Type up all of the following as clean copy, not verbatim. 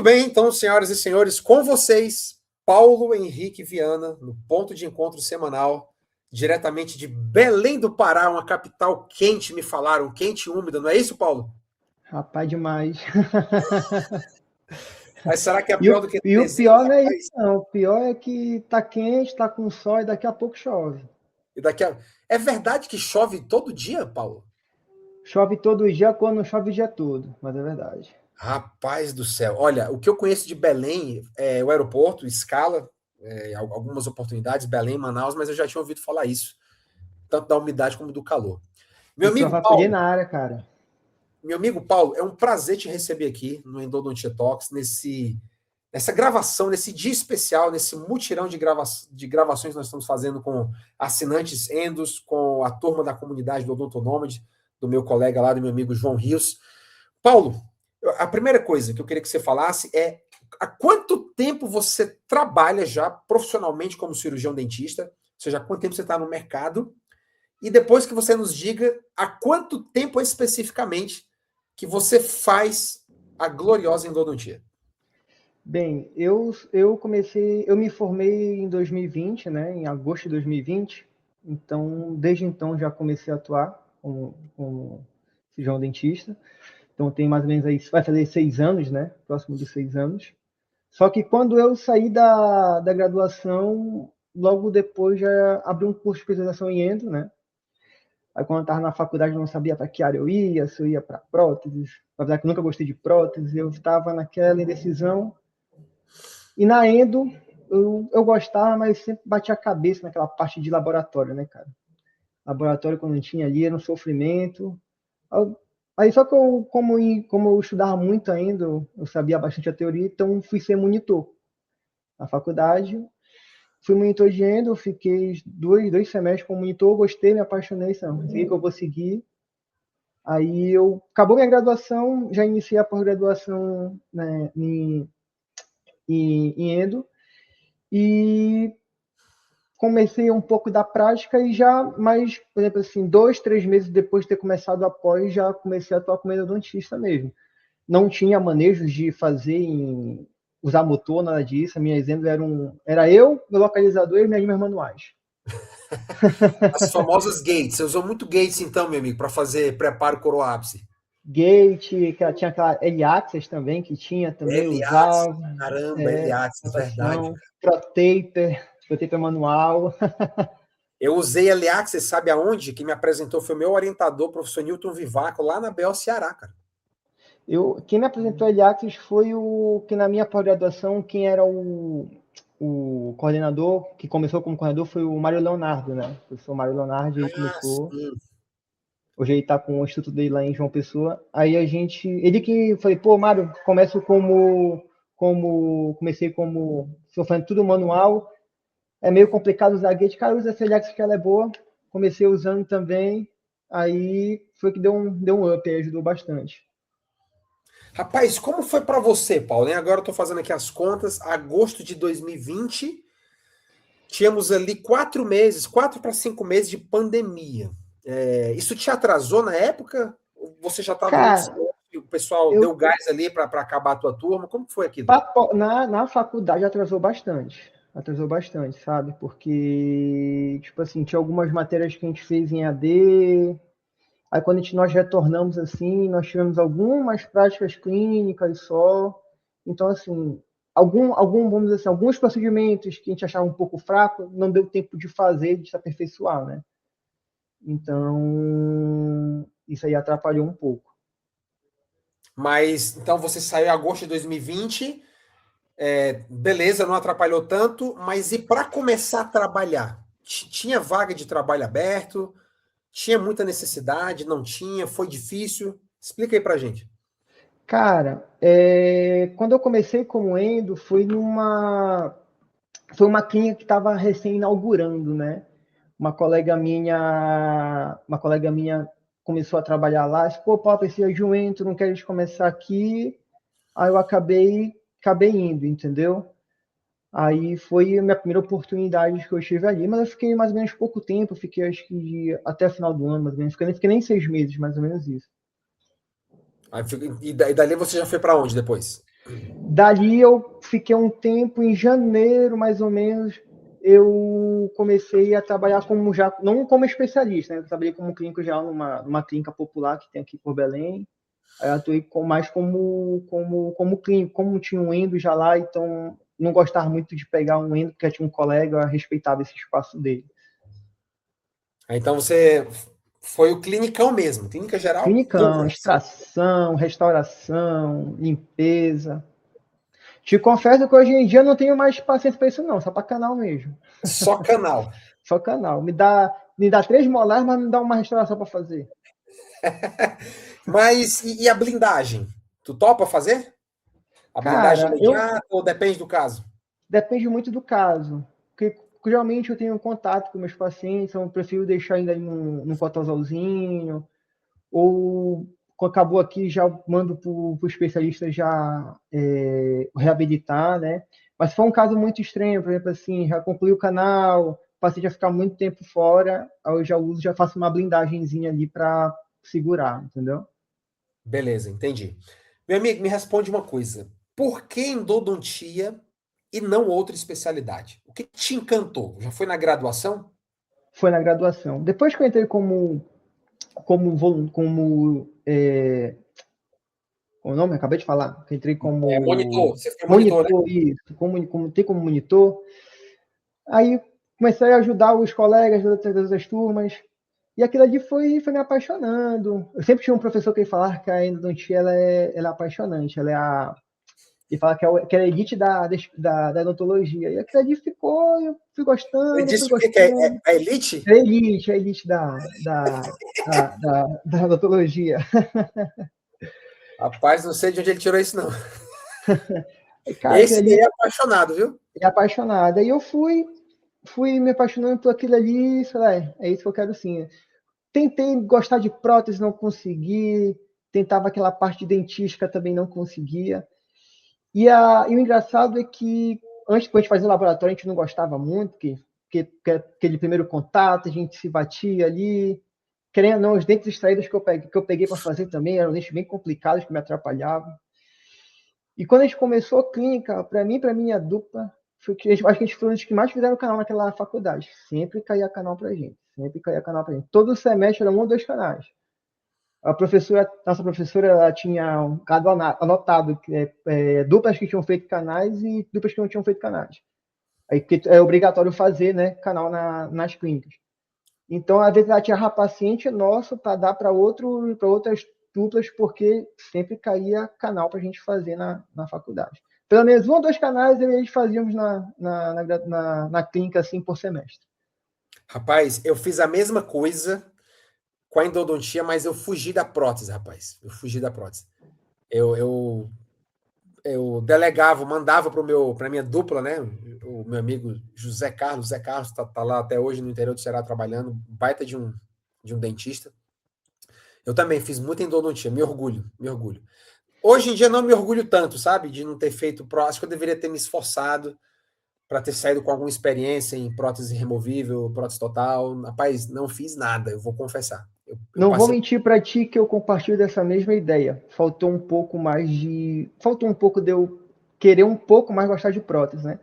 Muito bem, então, senhoras e senhores, com vocês, Paulo Henrique Viana, no ponto de encontro semanal, diretamente de Belém do Pará, uma capital quente, me falaram, quente e úmida, não é isso, Paulo? Rapaz, demais. Mas será que é E pior o, do que e o dezenas, pior não é isso, rapaz? não. O pior é que tá quente, tá com sol e daqui a pouco chove. E daqui a... É verdade que chove todo dia, Paulo? Chove todo dia, quando não chove o dia todo, mas é verdade. Rapaz do céu. Olha, o que eu conheço de Belém é o aeroporto, escala, algumas oportunidades, Belém, Manaus, mas eu já tinha ouvido falar isso, tanto da umidade como do calor. Meu E tu amigo vai poder ir Paulo, na área, cara. Meu amigo Paulo, é um prazer te receber aqui no Endodontia Talks, nessa gravação, nesse dia especial, nesse mutirão de gravações que nós estamos fazendo com assinantes endos, com a turma da comunidade do Odontonômade, do meu colega lá, do meu amigo João Rios. Paulo, a primeira coisa que eu queria que você falasse é há quanto tempo você trabalha já profissionalmente como cirurgião dentista? Ou seja, há quanto tempo você está no mercado? E depois que você nos diga há quanto tempo especificamente que você faz a gloriosa endodontia. Bem, eu me formei em 2020, né, em agosto de 2020, então, desde então já comecei a atuar como cirurgião dentista, então tem mais ou menos aí, vai fazer 6 anos, né, próximo de 6 anos. Só que quando eu saí da graduação, logo depois já abri um curso de especialização em endo, né? Aí quando eu estava na faculdade eu não sabia para que área eu ia, se eu ia para próteses, apesar que eu nunca gostei de próteses, eu estava naquela indecisão. E na endo eu gostava, mas sempre batia a cabeça naquela parte de laboratório, né, cara? Laboratório quando eu tinha ali era um sofrimento. Aí só que como eu estudava muito ainda, eu sabia bastante a teoria, então fui ser monitor na faculdade. Fui monitor de endo, fiquei dois semestres como monitor, gostei, me apaixonei, sei que eu vou seguir. Aí eu acabou minha graduação, já iniciei a pós-graduação, né, em endo e comecei um pouco da prática e já, mais, por exemplo, assim, 2, 3 meses depois de ter começado a pós, já comecei a atuar como endodontista mesmo. Não tinha manejos de fazer usar motor, nada disso. As minhas endos era eu, meu localizador e minhas manuais. As famosas gates. Você usou muito gates, então, meu amigo, para fazer preparo coroápice. Gate, que tinha aquela L-Access também, que tinha também, L-Axis, usava. caramba, L-Axis, verdade. Pro taper manual. Eu usei L-Axis, sabe aonde? Quem me apresentou foi o meu orientador, o professor Newton Vivaco, lá na BO Ceará, cara. Quem me apresentou L-Access foi o que na minha pós-graduação, quem era o coordenador, que começou como coordenador, foi o Mário Leonardo, né? O professor Mário Leonardo, ele Ah, começou. sim. Hoje ele tá com o instituto dele lá em João Pessoa. Aí ele que falei, pô, Mário, comecei como, estou fazendo tudo manual, é meio complicado usar gate, cara, usa essa Alexa que ela é boa, comecei usando também, aí foi que deu um up, aí ajudou bastante. Rapaz, como foi para você, Paulo? Hein? Agora eu tô fazendo aqui as contas. Agosto de 2020, tínhamos ali 4 meses, 4 para 5 meses de pandemia. Isso te atrasou na época? Ou você já estava muito Cara, certo e o pessoal eu deu gás ali para acabar a tua turma? Como que foi aquilo? na faculdade atrasou bastante, sabe? Porque, tipo assim, tinha algumas matérias que a gente fez em AD. Aí quando nós retornamos assim, nós tivemos algumas práticas clínicas só. Então, assim, vamos dizer assim, alguns procedimentos que a gente achava um pouco fraco, não deu tempo de fazer, de se aperfeiçoar, né? Então, isso aí atrapalhou um pouco. Mas então você saiu em agosto de 2020, beleza, não atrapalhou tanto, mas e para começar a trabalhar? Tinha vaga de trabalho aberto? Tinha muita necessidade? Não tinha? Foi difícil? Explica aí pra gente. Cara, quando eu comecei como endo, foi uma clínica que estava recém inaugurando, né? Uma colega minha começou a trabalhar lá, disse, pô, Paulo, precisa de um endo, não queres começar aqui? Aí eu acabei indo, entendeu? Aí foi a minha primeira oportunidade que eu estive ali, mas eu fiquei mais ou menos pouco tempo, fiquei acho que até o final do ano, mais ou menos, fiquei nem 6 meses, mais ou menos isso. E dali você já foi para onde depois? Dali eu fiquei um tempo, em janeiro mais ou menos, eu comecei a trabalhar como já, não como especialista, né? Eu trabalhei como clínico já numa clínica popular que tem aqui por Belém. Aí eu atuei mais como clínico, como tinha um endo já lá, então não gostava muito de pegar um endo, porque tinha um colega, eu respeitava esse espaço dele. Então você foi o clinicão mesmo, clínica geral Clinicão, pura, assim. extração, restauração, limpeza. Te confesso que hoje em dia eu não tenho mais paciência para isso, não, só para canal mesmo. Só canal. Só canal. Me dá 3 molares, mas me dá uma restauração para fazer. Mas e a blindagem? Tu topa fazer? A blindagem Cara, imediata ou depende do caso? depende muito do caso. Porque geralmente eu tenho contato com meus pacientes, então eu prefiro deixar ainda num cotosalzinho, ou acabou aqui, já mando para o especialista já reabilitar, né? Mas se for um caso muito extremo, por exemplo, assim, já concluiu o canal, o paciente já ficar muito tempo fora, aí eu já faço uma blindagenzinha ali para segurar, entendeu? Beleza, entendi. Meu amigo, me responde uma coisa. Por que endodontia e não outra especialidade? O que te encantou? Já foi na graduação? Foi na graduação. Depois que eu entrei como nome? Acabei de falar, que eu entrei É monitor. como Você foi monitor, né? monitor, isso, como monitor. Aí comecei a ajudar os colegas das turmas, e aquilo ali foi me apaixonando. Eu sempre tinha um professor que falava que a endodontia ela é apaixonante, ele fala que é a elite da odontologia. E aquilo ali ficou, eu fui Ele gostando, fui disse o quê? Que é gostando. a elite? A elite da odontologia. Rapaz, não sei de onde ele tirou isso, não. E, cara, aquilo Esse ali aí é apaixonado, viu? é apaixonado. Aí eu fui me apaixonando por aquilo ali, e falei, é isso que eu quero sim. Tentei gostar de prótese, não consegui. Tentava aquela parte de dentística, também não conseguia. E o engraçado é que, antes, quando a gente fazia o laboratório, a gente não gostava muito, porque aquele primeiro contato, a gente se batia ali. Querendo ou não, os dentes extraídos que eu peguei para fazer também eram dentes bem complicados, que me atrapalhavam. E quando a gente começou a clínica, para minha dupla, acho que a gente foi um dos que mais fizeram canal naquela faculdade. Sempre caía canal pra gente. Sempre caía canal pra gente. Todo semestre era um ou dois canais. Nossa professora, ela tinha um cada anotado duplas que tinham feito canais e duplas que não tinham feito canais. Aí porque é obrigatório fazer, né, canal nas clínicas. Então, às vezes, ela tinha paciente nosso para dar para outras duplas, porque sempre caía canal para a gente fazer na faculdade. Pelo menos um ou dois canais eles fazíamos na clínica assim por semestre. Rapaz, eu fiz a mesma coisa com a endodontia, mas eu fugi da prótese, rapaz. Eu fugi da prótese. Eu, eu delegava, mandava para minha dupla, né? O meu amigo José Carlos. José Carlos tá lá até hoje no interior do Ceará trabalhando, baita de um dentista. Eu também fiz muita endodontia, me orgulho, me orgulho. Hoje em dia não me orgulho tanto, sabe? De não ter feito prótese. Acho que eu deveria ter me esforçado para ter saído com alguma experiência em prótese removível, prótese total. Rapaz, não fiz nada, eu vou confessar. Eu Não vou passei. mentir para ti que eu compartilho dessa mesma ideia. Faltou um pouco de eu querer um pouco mais gostar de prótese, né?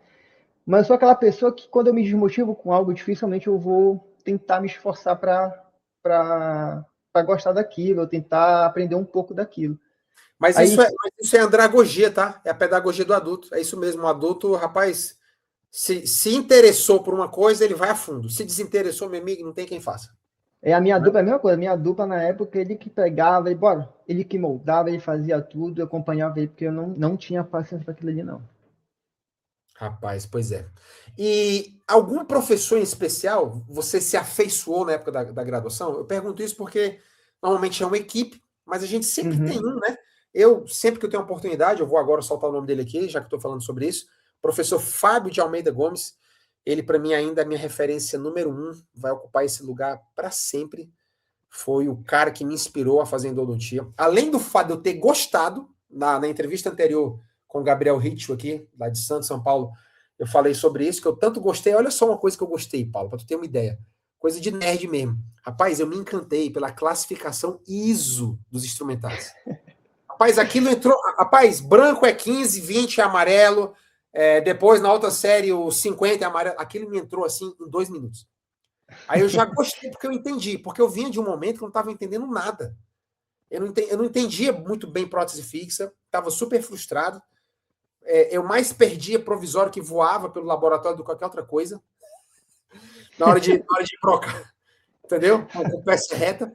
Mas eu sou aquela pessoa que quando eu me desmotivo com algo, dificilmente eu vou tentar me esforçar para gostar daquilo, ou tentar aprender um pouco daquilo. Mas Aí, isso é andragogia, tá? É a pedagogia do adulto. É isso mesmo. O adulto, rapaz, se interessou por uma coisa, ele vai a fundo. Se desinteressou, meu amigo, não tem quem faça. a minha Né? dupla é a mesma coisa. A minha dupla, na época, ele que pegava, ele que moldava, ele fazia tudo, eu acompanhava ele, porque eu não tinha paciência para aquilo ali, não. Rapaz, pois é. E algum professor em especial, você se afeiçoou na época da graduação? Eu pergunto isso porque normalmente é uma equipe, mas a gente sempre tem Uhum. um, né? Eu, sempre que eu tenho oportunidade, eu vou agora soltar o nome dele aqui, já que estou falando sobre isso. Professor Fábio de Almeida Gomes, ele para mim ainda é minha referência número um, vai ocupar esse lugar para sempre. Foi o cara que me inspirou a fazer endodontia. Além do fato de eu ter gostado, na entrevista anterior com o Gabriel Ritchie aqui, lá de Santos, São Paulo, eu falei sobre isso, que eu tanto gostei. Olha só uma coisa que eu gostei, Paulo, para tu ter uma ideia. Coisa de nerd mesmo. Rapaz, eu me encantei pela classificação ISO dos instrumentais. Rapaz, aquilo entrou. Rapaz, branco é 15, 20 é amarelo. Depois, na outra série, o 50 é amarelo. Aquilo me entrou assim em 2 minutos. Aí eu já gostei porque eu entendi. Porque eu vinha de um momento que eu não estava entendendo nada. Eu não entendia muito bem prótese fixa. Estava super frustrado. Eu mais perdia provisório que voava pelo laboratório do que qualquer outra coisa. Na hora de trocar. Entendeu? Com peça reta.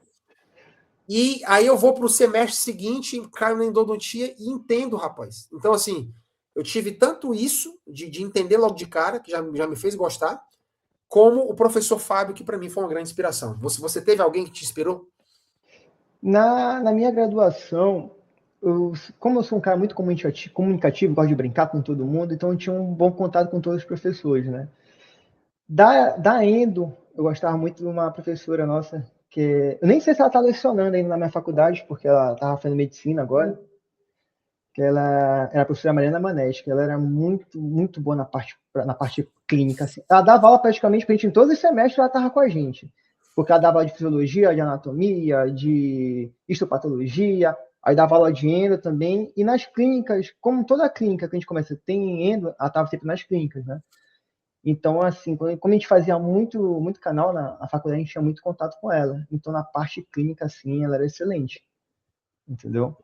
E aí eu vou para o semestre seguinte, caio na endodontia e entendo, rapaz. Então, assim, eu tive tanto isso, de entender logo de cara, que já me fez gostar, como o professor Fábio, que para mim foi uma grande inspiração. Você teve alguém que te inspirou? Na minha graduação, como eu sou um cara muito comunicativo, gosto de brincar com todo mundo, então eu tinha um bom contato com todos os professores, né? Da Endo, eu gostava muito de uma professora nossa, eu nem sei se ela está lecionando ainda na minha faculdade, porque ela estava fazendo medicina agora, que ela era a professora Mariana Maneschi, que ela era muito, muito boa na parte clínica. Assim. Ela dava aula praticamente pra gente em todos os semestres, ela estava com a gente. Porque ela dava aula de fisiologia, de anatomia, de histopatologia, aí dava aula de endo também. E nas clínicas, como toda clínica que a gente começa tem endo, ela estava sempre nas clínicas, né? Então, assim, como a gente fazia muito, muito canal na faculdade, a gente tinha muito contato com ela. Então, na parte clínica, assim, ela era excelente. Entendeu?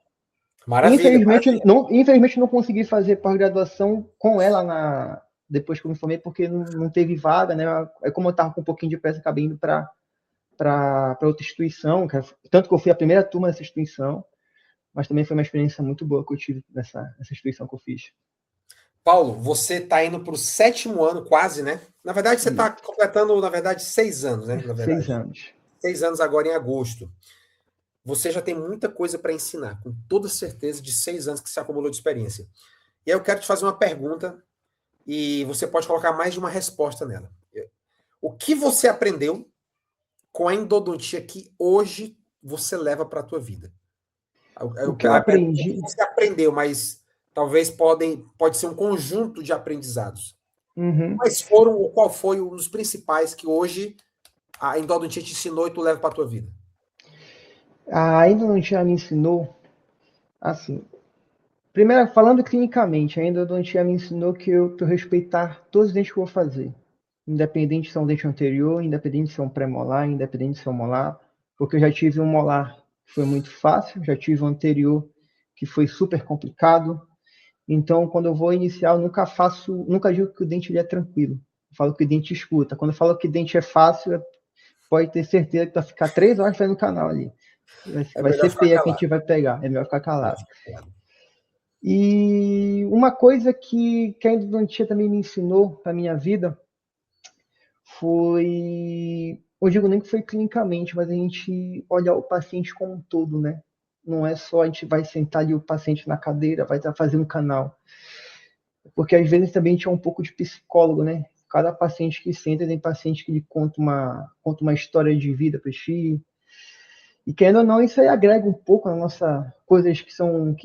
Maravilha, maravilha. Infelizmente não consegui fazer pós-graduação com ela depois que eu me formei, porque não teve vaga, né? Como eu estava com um pouquinho de pressa, acabei indo para outra instituição, tanto que eu fui a primeira turma dessa instituição, mas também foi uma experiência muito boa que eu tive nessa instituição que eu fiz. Paulo, você está indo para o 7º ano, quase, né? Na verdade, você está Isso. completando, na verdade, 6 anos, né? Na 6 verdade. anos. 6 anos agora em agosto. Você já tem muita coisa para ensinar, com toda certeza, de 6 anos que você acumulou de experiência. E aí eu quero te fazer uma pergunta e você pode colocar mais de uma resposta nela. O que você aprendeu com a endodontia que hoje você leva para a tua vida? O que eu A pergunta é o que aprendi. você aprendeu, mas talvez pode ser um conjunto de aprendizados. Uhum. Quais foram ou qual foi um dos principais que hoje a endodontia te ensinou e tu leva para a tua vida? Ainda não tinha me ensinou, assim, primeiro, falando clinicamente, a endodontia me ensinou que eu respeitar todos os dentes que eu vou fazer. Independente se é um dente anterior, independente se é um pré-molar, independente se é um molar, porque eu já tive um molar que foi muito fácil, já tive um anterior que foi super complicado. Então, quando eu vou iniciar, eu nunca digo que o dente ele é tranquilo. Eu falo que o dente escuta. Quando eu falo que o dente é fácil, pode ter certeza que vai ficar 3 horas fazendo o canal ali. É Vai melhor ser ficar peia que a calado. gente vai pegar. É melhor ficar É melhor calado. ficar calado. E uma coisa que a endodontia também me ensinou para minha vida foi, eu digo nem que foi clinicamente, mas a gente olhar o paciente como um todo, né? Não é só a gente vai sentar ali o paciente na cadeira, vai estar fazendo um canal. Porque às vezes também a gente é um pouco de psicólogo, né? Cada paciente que senta, tem paciente que lhe conta uma história de vida para ti. E querendo ou não, isso aí agrega um pouco na nossa coisas que são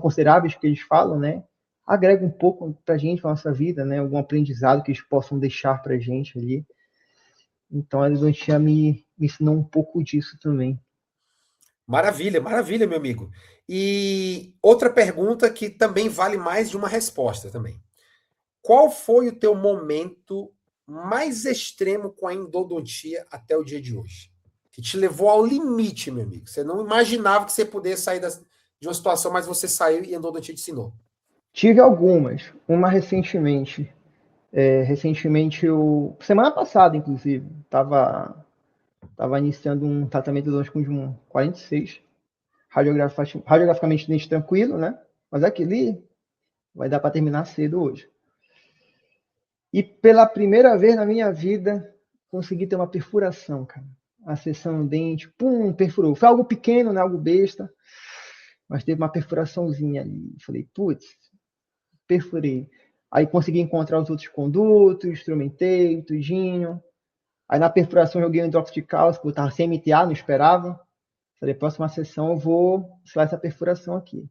consideráveis que eles falam, né? Agrega um pouco pra gente, pra nossa vida, né? Algum aprendizado que eles possam deixar pra gente ali. Então a endodontia me ensinou um pouco disso também. Maravilha, maravilha, meu amigo. E outra pergunta que também vale mais de uma resposta também. Qual foi o teu momento mais extremo com a endodontia até o dia de hoje? Que te levou ao limite, meu amigo. Você não imaginava que você pudesse sair de uma situação, mas você saiu e a endodontia te ensinou. Tive algumas, uma recentemente. Semana passada, inclusive, tava iniciando um tratamento odontológico de um 46, radiograficamente dente tranquilo, né? Mas aquele vai dar para terminar cedo hoje. E pela primeira vez na minha vida, consegui ter uma perfuração, cara. Acessando o dente, pum, perfurou. Foi algo pequeno, né? Algo besta, mas teve uma perfuraçãozinha ali. Falei, putz, perfurei. Aí consegui encontrar os outros condutos, instrumentei, tudinho. Aí na perfuração joguei um hidróxido de cálcio, eu tava sem MTA, não esperava. Falei, próxima sessão eu vou selar essa perfuração aqui.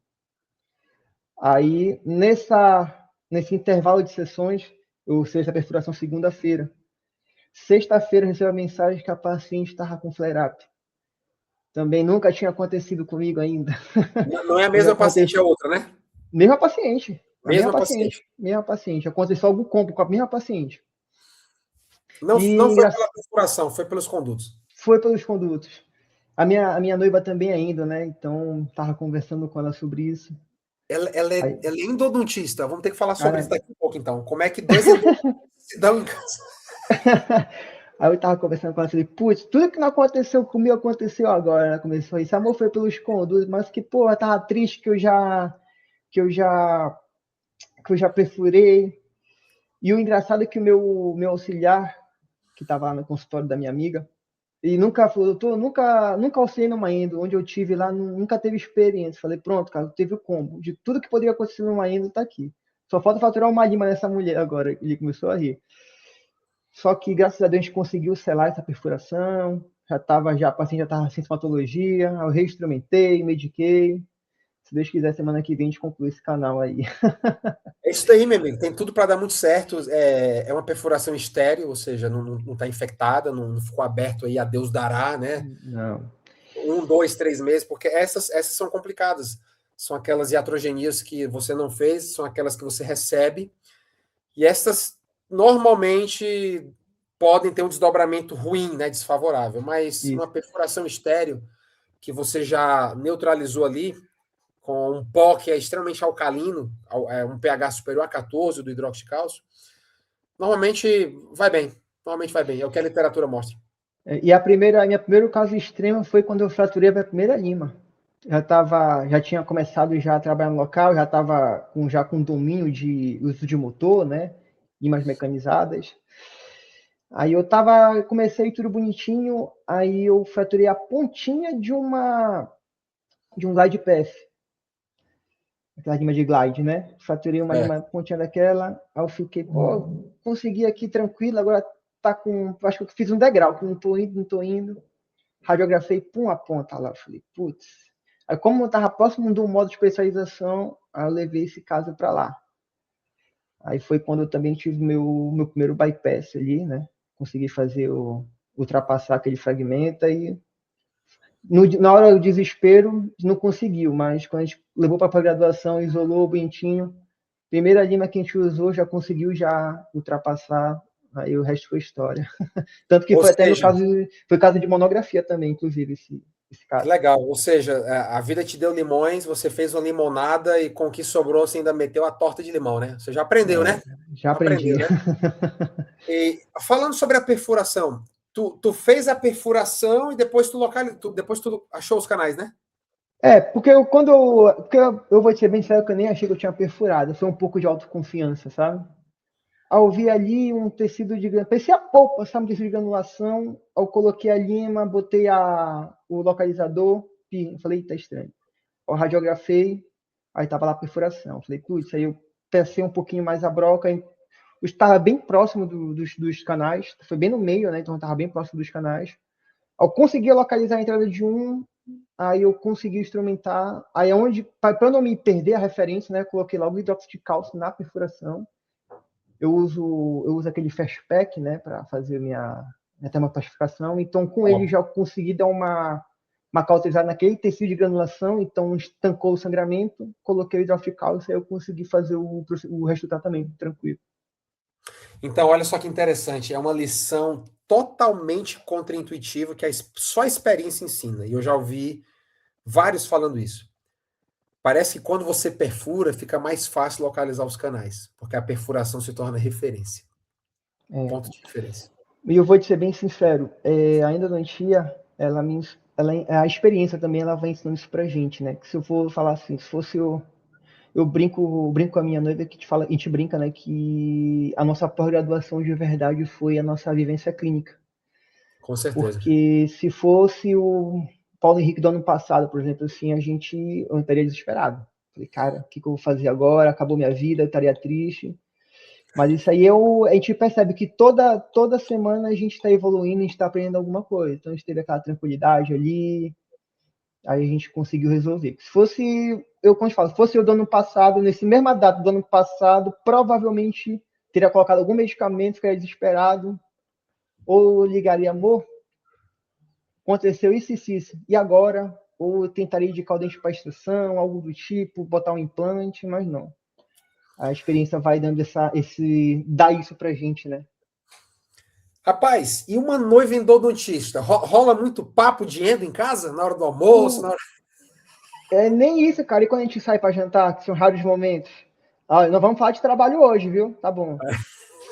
Aí, nesse intervalo de sessões, eu fiz essa perfuração segunda-feira. Sexta-feira, eu recebi a mensagem que a paciente estava com flare-up. Também nunca tinha acontecido comigo ainda. Não é a mesma paciente, é outra, né? Mesma paciente. A mesma Mesma paciente. paciente. Mesma paciente. Aconteceu algo combo com a mesma paciente. Não E foi pela perfuração, foi pelos condutos. foi pelos condutos. A minha noiva também ainda, né? Então, tava conversando com ela sobre isso. Aí, Ela é endodontista. Vamos ter que falar sobre isso cara, daqui a pouco, então. Como é que dois endodontistas se dão em casa? aí eu tava conversando com ela assim, putz, tudo que não aconteceu comigo aconteceu agora, né? Começou isso. Amor foi pelos condutos, mas que, pô, eu tava triste que eu já, que eu já perfurei. E o engraçado é que o meu auxiliar, que tava lá no consultório da minha amiga, e nunca falou, doutor, nunca auxiliei numa endo, onde eu tive lá, nunca teve experiência. Falei, pronto, cara, teve o combo. De tudo que poderia acontecer numa endo, tá aqui. Só falta faturar uma lima nessa mulher agora. Ele começou a rir. Só que, graças a Deus, a gente conseguiu selar essa perfuração. A paciente já estava sem sintomatologia. Eu reinstrumentei, mediquei. Se Deus quiser, semana que vem a gente conclui esse canal aí. É isso daí, meu amigo. Tem tudo para dar muito certo. É uma perfuração estéril, ou seja, não está infectada, não ficou aberto aí a Deus dará, né? Não. 1, 2, 3 meses, porque essas são complicadas. São aquelas iatrogenias que você não fez, são aquelas que você recebe. E essas normalmente podem ter um desdobramento ruim, né? Desfavorável. Mas uma Isso. perfuração estéril que você já neutralizou ali, com um pó que é extremamente alcalino, um pH superior a 14 do hidróxido de cálcio, normalmente vai bem. Normalmente vai bem. É o que a literatura mostra. E minha primeiro caso extremo foi quando eu fraturei a minha primeira lima. Já tinha começado já a trabalhar no local, já estava com domínio de uso de motor, né? Limas mecanizadas. Aí comecei tudo bonitinho, aí eu fraturei a pontinha de um glide path, aquela lima de glide, né? Fraturei uma É. lima pontinha daquela, aí eu fiquei, pô, consegui aqui tranquilo, agora tá com, acho que eu fiz um degrau, que não tô indo, não tô indo. Radiografei, pum, a ponta lá, eu falei, putz. Aí como eu tava próximo do modo de especialização, aí eu levei esse caso para lá. Aí foi quando eu também tive meu primeiro bypass ali, né? Consegui ultrapassar aquele fragmento e na hora do desespero não conseguiu, mas quando a gente levou para a graduação, isolou bonitinho, primeira lima que a gente usou já conseguiu já ultrapassar, aí o resto foi história. Tanto que Ou foi até seja, foi caso de monografia também, inclusive, esse que caso. legal. Ou seja, a vida te deu limões, você fez uma limonada e com o que sobrou você ainda meteu a torta de limão, né? Você já aprendeu, né? Já aprendi. Aprendeu, né? E falando sobre a perfuração, tu fez a perfuração e depois depois tu achou os canais, né? Porque eu vou te ser bem sério que eu nem achei que eu tinha perfurado, foi um pouco de autoconfiança, sabe? Ao ver ali um tecido de granulação, parecia polpa, sabe, um tecido de granulação, eu coloquei a lima, botei o localizador, falei, tá estranho. Eu radiografei, aí tava lá a perfuração, falei, putz, aí eu tecei um pouquinho mais a broca, estava bem próximo dos canais, foi bem no meio, né, então estava bem próximo dos canais. Eu consegui localizar a entrada de um, aí eu consegui instrumentar, aí para não me perder a referência, né, coloquei logo o hidróxido de cálcio na perfuração. Eu uso aquele Fastpack, né, para fazer minha termoplastificação, então com ele já consegui dar uma cauterizada naquele tecido de granulação, então estancou o sangramento, coloquei o hidróxido de cálcio, aí eu consegui fazer o resto do tratamento, tranquilo. Então, olha só que interessante, é uma lição totalmente contraintuitiva que só a experiência ensina. E eu já ouvi vários falando isso. Parece que quando você perfura, fica mais fácil localizar os canais, porque a perfuração se torna referência, ponto de referência. E eu vou te ser bem sincero, a endodontia, a experiência também, ela vai ensinando isso pra gente, né? Que se eu for falar assim, se fosse eu brinco com a minha noiva que a gente brinca, né, que a nossa pós-graduação de verdade foi a nossa vivência clínica. Com certeza. Porque se fosse o Paulo Henrique do ano passado, por exemplo, assim, eu estaria desesperado. Falei, cara, o que eu vou fazer agora? Acabou minha vida, eu estaria triste. Mas isso aí a gente percebe que toda semana a gente está evoluindo, a gente está aprendendo alguma coisa. Então a gente teve aquela tranquilidade ali, aí a gente conseguiu resolver. Se fosse, como eu te falo, se fosse eu do ano passado, nesse mesma data do ano passado, provavelmente teria colocado algum medicamento, ficaria desesperado, ou ligaria, amor, aconteceu isso. E agora? Ou tentaria indicar o dente para extração, algo do tipo, botar um implante, mas não. A experiência vai dando dá isso pra gente, né? Rapaz, e uma noiva endodontista? Rola muito papo de endo em casa? Na hora do almoço? Na hora... É nem isso, cara. E quando a gente sai para jantar, que são raros momentos? Ah, nós vamos falar de trabalho hoje, viu? Tá bom.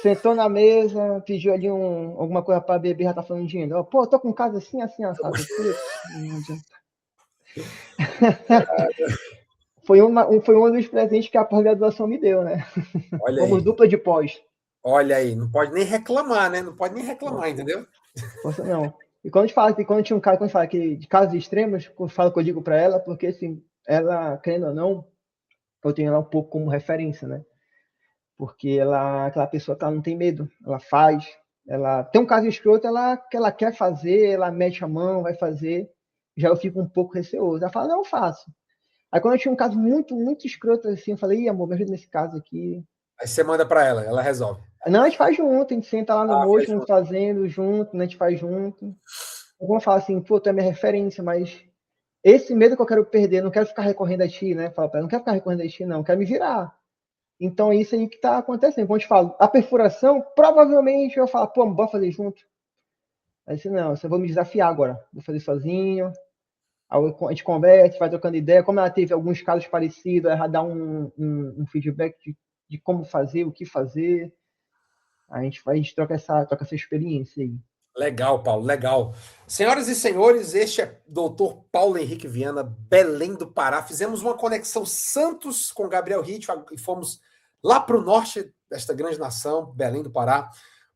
Sentou na mesa, pediu ali alguma coisa para beber, já tá falando de endo. Pô, tô com casa assim, assado. Putz, não adianta. Foi um dos presentes que a pós-graduação me deu, né? Olha Fomos aí. dupla de pós. Olha aí, não pode nem reclamar, né? Não pode nem reclamar, entendeu? Força não. E quando a gente fala que quando tinha um cara, quando fala que de casos extremos, eu falo que eu digo para ela, porque assim, ela, querendo ou não, eu tenho ela um pouco como referência, né? Porque ela, aquela pessoa que ela não tem medo, ela faz, ela tem um caso escroto, que ela quer fazer, ela mete a mão, vai fazer. Já eu fico um pouco receoso. Ela fala, não, eu faço. Aí quando eu tinha um caso muito, muito escroto assim, eu falei, ih, amor, me ajuda nesse caso aqui. Aí você manda para ela resolve. Não, a gente faz junto, a gente senta lá no Ah, mocho, faz vamos junto. fazendo junto, né? A gente faz junto. Vamos falar assim, pô, tu é minha referência, mas esse medo que eu quero perder, não quero ficar recorrendo a ti, né? Fala pra ela, não quero ficar recorrendo a ti, não, quero me virar. Então é isso aí que tá acontecendo. Quando a gente fala a perfuração, provavelmente eu falo, pô, bora fazer junto. Aí disse, não, eu vou me desafiar agora, vou fazer sozinho. Aí a gente conversa, vai trocando ideia. Como ela teve alguns casos parecidos, ela dá um feedback de como fazer, o que fazer. A gente troca essa experiência aí. Legal, Paulo, legal. Senhoras e senhores, este é Dr. Paulo Henrique Viana, Belém do Pará. Fizemos uma conexão Santos com Gabriel Ritt e fomos lá para o norte desta grande nação, Belém do Pará.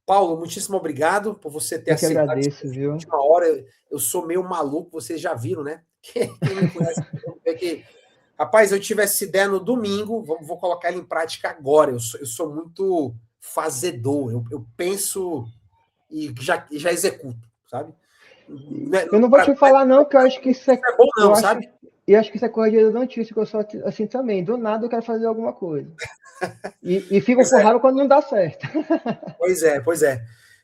Paulo, muitíssimo obrigado por você ter Eu que aceitado esse agradeço, convite de viu? última hora. Eu sou meio maluco, vocês já viram, né? Quem me conhece vê que, rapaz, eu tive essa ideia no domingo, vou colocar ela em prática agora. Eu sou muito fazedor, eu penso e já executo, sabe? Não Eu não vou pra, te falar, não, que eu acho que isso é. é bom, Eu não, acho, sabe? eu acho que isso é coisa de notícia, que eu sou assim também. Do nada eu quero fazer alguma coisa. E fico Pois com é, raiva quando não dá certo. pois é, pois é.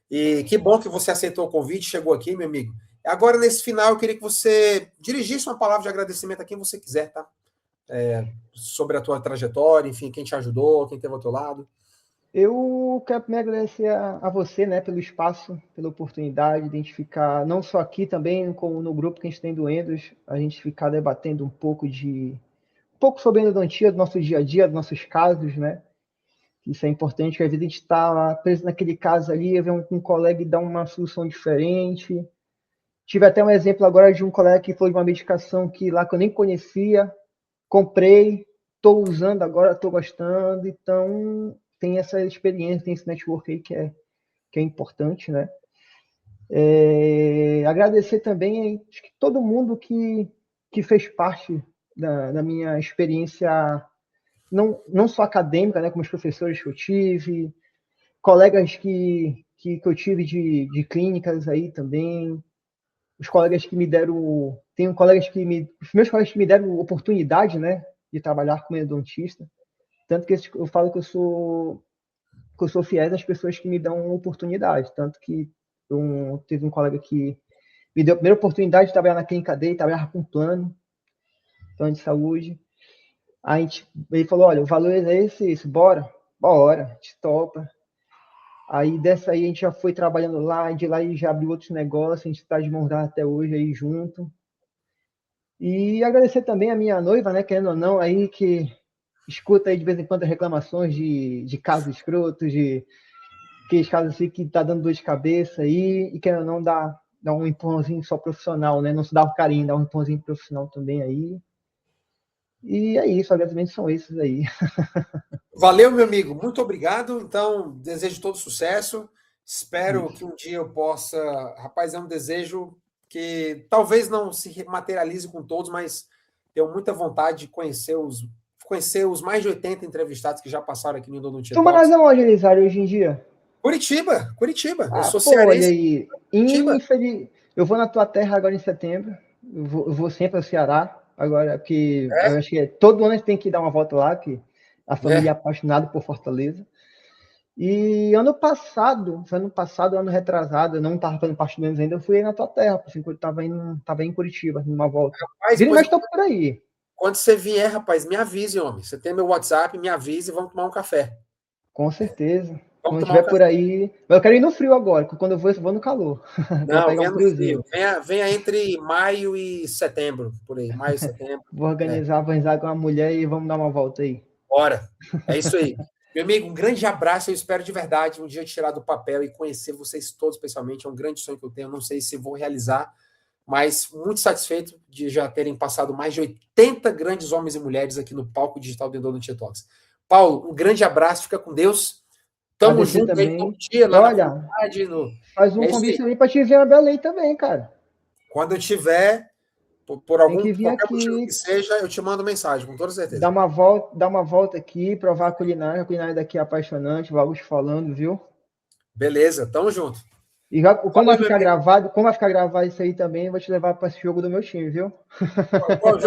E que bom que você aceitou o convite, chegou aqui, meu amigo. Agora, nesse final, eu queria que você dirigisse uma palavra de agradecimento a quem você quiser, tá? Sobre a tua trajetória, enfim, quem te ajudou, quem esteve ao teu lado. Eu quero me agradecer a você, né, pelo espaço, pela oportunidade de identificar, não só aqui também, como no grupo que a gente tem do Endos, a gente ficar debatendo um pouco sobre a endodontia do nosso dia a dia, dos nossos casos, né? Isso é importante, que às vezes a gente está preso naquele caso ali, ver um colega e dar uma solução diferente. Tive até um exemplo agora de um colega que foi de uma medicação que lá que eu nem conhecia, comprei, estou usando agora, estou gostando, então tem essa experiência, tem esse network aí que é importante, né? Agradecer também acho que todo mundo que fez parte da minha experiência, não só acadêmica, né, como os professores que eu tive, colegas que eu tive de clínicas aí também, os colegas que me deram. Tenho colegas que me. Os meus colegas que me deram oportunidade, né, de trabalhar como endodontista. Tanto que eu falo que eu sou fiel às pessoas que me dão oportunidade. Tanto que teve um colega que me deu a primeira oportunidade de trabalhar na clínica dele, trabalhar com plano de saúde. Aí ele falou: olha, o valor é esse, bora, bora, a gente topa. Aí dessa aí a gente já foi trabalhando lá, de lá e já abriu outros negócios, a gente está de mãos dadas até hoje aí junto. E agradecer também a minha noiva, né, querendo ou não, aí que escuta aí de vez em quando reclamações de casos escrotos, de aqueles casos assim que tá dando dor de cabeça aí, e querendo ou não dar um empurrãozinho só profissional, né? Não se dá um carinho, dá um empurrãozinho profissional também aí. E é isso, agradecimentos são esses aí. Valeu, meu amigo, muito obrigado. Então, desejo todo sucesso. Espero Isso. que um dia eu possa. Rapaz, é um desejo que talvez não se materialize com todos, mas tenho muita vontade de conhecer os mais de 80 entrevistados que já passaram aqui no Endodontia Tu moras Talks. aonde, Elisário, hoje em dia? Curitiba, Curitiba. Eu Ah, sou pô, olha cearense, aí. Curitiba. Eu vou na tua terra agora em setembro. Eu vou sempre ao Ceará. Agora que eu acho que todo ano a gente tem que dar uma volta lá, que a família é É, apaixonada por Fortaleza. E ano passado, ano retrasado, eu não estava fazendo parte do ainda, eu fui aí na tua terra, assim, eu tava em Curitiba, numa volta. Mas, Vira e pois, mexe, tô por aí. quando você vier, rapaz, me avise, homem. Você tem meu WhatsApp, me avise e vamos tomar um café. Com certeza. Vamos Quando tomar um estiver por café. aí. Mas eu quero ir no frio agora, porque quando eu vou no calor. Vou Não, pegar um venha no frio. friozinho. Venha entre maio e setembro, por aí. Maio e setembro. Vou É, organizar com a mulher e vamos dar uma volta aí. bora. É isso aí. Meu amigo, um grande abraço. Eu espero de verdade um dia tirar do papel e conhecer vocês todos pessoalmente. É um grande sonho que eu tenho. Não sei se vou realizar, mas muito satisfeito de já terem passado mais de 80 grandes homens e mulheres aqui no palco digital do Endodontia Talks. Paulo, um grande abraço. Fica com Deus. Pra Tamo você junto aí também. todo dia E lá na olha, comunidade. faz um É isso aí. convite também pra te ver a Belém também, cara. Quando eu tiver, por Tem algum que vir qualquer motivo que aqui, seja, eu te mando mensagem, com toda certeza. dar uma volta aqui, provar a culinária daqui é apaixonante, o Augusto falando, viu? Beleza, tamo junto. E já, Valeu, meu amigo. como vai ficar gravado isso aí também, eu vou te levar para esse jogo do meu time, viu? Qual é o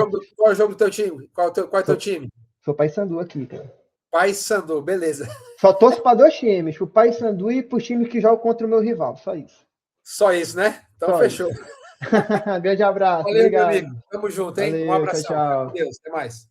jogo do teu time? Qual é o teu Sou, time? sou Paysandu aqui, cara. Paysandu, beleza. Só torço para dois times, pro Paysandu e pro time que joga contra o meu rival, só isso. Só isso, né? Então Só fechou. isso. Grande abraço, Valeu, meu amigo. obrigado. Tamo junto, hein? Um Valeu, tchau, abração. Fica com tchau. Deus. Até mais.